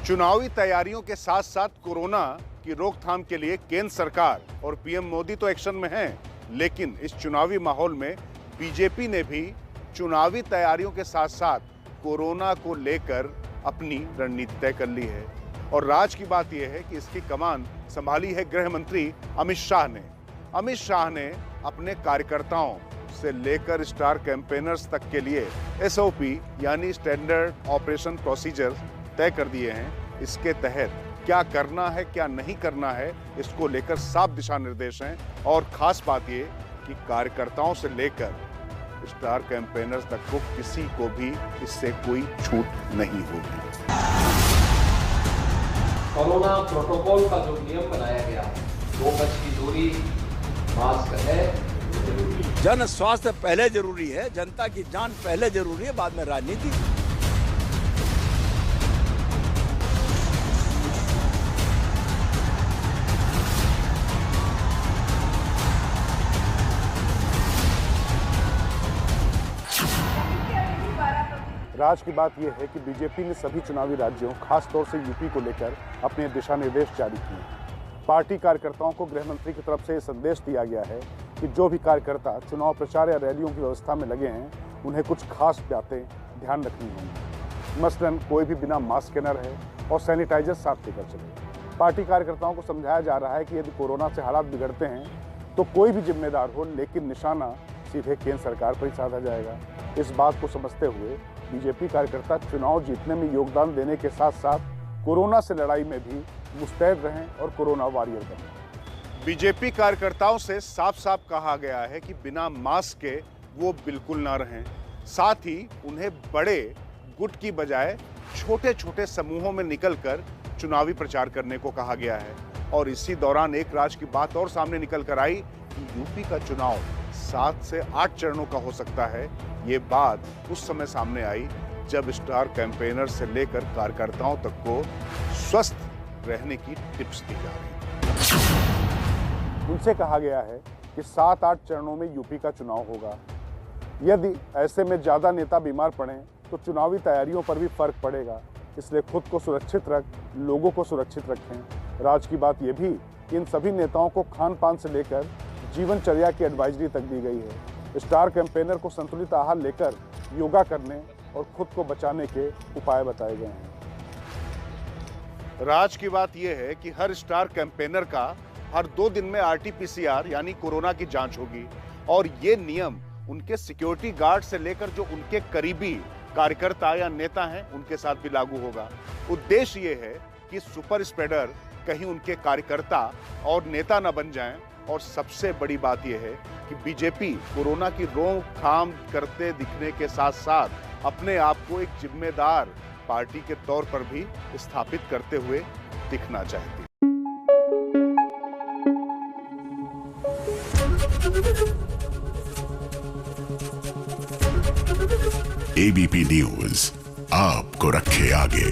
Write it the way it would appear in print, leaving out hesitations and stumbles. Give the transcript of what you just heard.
चुनावी तैयारियों के साथ साथ कोरोना की रोकथाम के लिए केंद्र सरकार और पीएम मोदी तो एक्शन में हैं, लेकिन इस चुनावी माहौल में बीजेपी ने भी चुनावी तैयारियों के साथ साथ कोरोना को लेकर अपनी रणनीति तय कर ली है। और राज की बात यह है कि इसकी कमान संभाली है गृह मंत्री अमित शाह ने। अमित शाह ने अपने कार्यकर्ताओं से लेकर स्टार कैंपेनर्स तक के लिए एसओपी यानी स्टैंडर्ड ऑपरेशन प्रोसीजर तय कर दिए हैं। इसके तहत क्या करना है क्या नहीं करना है इसको लेकर साफ दिशा निर्देश हैं। और खास बात ये कि कार्यकर्ताओं से लेकर स्टार कैंपेनर्स तक को किसी को भी इससे कोई छूट नहीं होगी। कोरोना प्रोटोकॉल का जो नियम बनाया गया 2 गज की दूरी, मास्क है। जन स्वास्थ्य पहले जरूरी है, जनता की जान पहले जरूरी है, बाद में राजनीति। राज की बात यह है कि बीजेपी ने सभी चुनावी राज्यों खासतौर से यूपी को लेकर अपने दिशा निर्देश जारी किए हैं। पार्टी कार्यकर्ताओं को गृह मंत्री की तरफ से संदेश दिया गया है कि जो भी कार्यकर्ता चुनाव प्रचार या रैलियों की व्यवस्था में लगे हैं उन्हें कुछ खास बातें ध्यान रखनी होंगी। मसलन कोई भी बिना मास्क के न रहे और सैनिटाइजर साथ लेकर चले। पार्टी कार्यकर्ताओं को समझाया जा रहा है कि यदि कोरोना से हालात बिगड़ते हैं तो कोई भी जिम्मेदार हो, लेकिन निशाना सीधे केंद्र सरकार पर ही साधा जाएगा। इस बात को समझते हुए बीजेपी कार्यकर्ता चुनाव जीतने में योगदान देने के साथ साथ कोरोना से लड़ाई में भी मुस्तैद रहें और कोरोना वॉरियर बनें। बीजेपी कार्यकर्ताओं से साफ साफ कहा गया है कि बिना मास्क के वो बिल्कुल ना रहें। साथ ही उन्हें बड़े गुट की बजाय छोटे छोटे समूहों में निकलकर चुनावी प्रचार करने को कहा गया है। और इसी दौरान एक राज की बात और सामने निकल कर आई कि यूपी का चुनाव 7 से 8 चरणों का हो सकता है। ये बात उस समय सामने आई जब स्टार कैंपेनर से लेकर कार्यकर्ताओं तक को स्वस्थ रहने की टिप्स दी जा रही है। उनसे कहा गया है कि 7-8 चरणों में यूपी का चुनाव होगा। यदि ऐसे में ज्यादा नेता बीमार पड़े तो चुनावी तैयारियों पर भी फर्क पड़ेगा। इसलिए खुद को सुरक्षित रख, लोगों को सुरक्षित रखें। राज की बात यह भी कि इन सभी नेताओं को खान पान से लेकर जीवनचर्या की एडवाइजरी तक दी गई है। स्टार कैंपेनर को संतुलित आहार लेकर योगा करने और खुद को बचाने के उपाय बताए गए हैं। राज की बात यह है कि हर स्टार कैंपेनर का हर 2 दिन में आरटी-पीसीआर यानी कोरोना की जांच होगी। और ये नियम उनके सिक्योरिटी गार्ड से लेकर जो उनके करीबी कार्यकर्ता या नेता हैं उनके साथ भी लागू होगा। उद्देश्य ये है कि सुपर स्प्रेडर कहीं उनके कार्यकर्ता और नेता न बन जाएं। और सबसे बड़ी बात यह है कि बीजेपी कोरोना की रोकथाम करते दिखने के साथ साथ अपने आप को एक जिम्मेदार पार्टी के तौर पर भी स्थापित करते हुए दिखना चाहती है। एबीपी न्यूज आपको रखे आगे।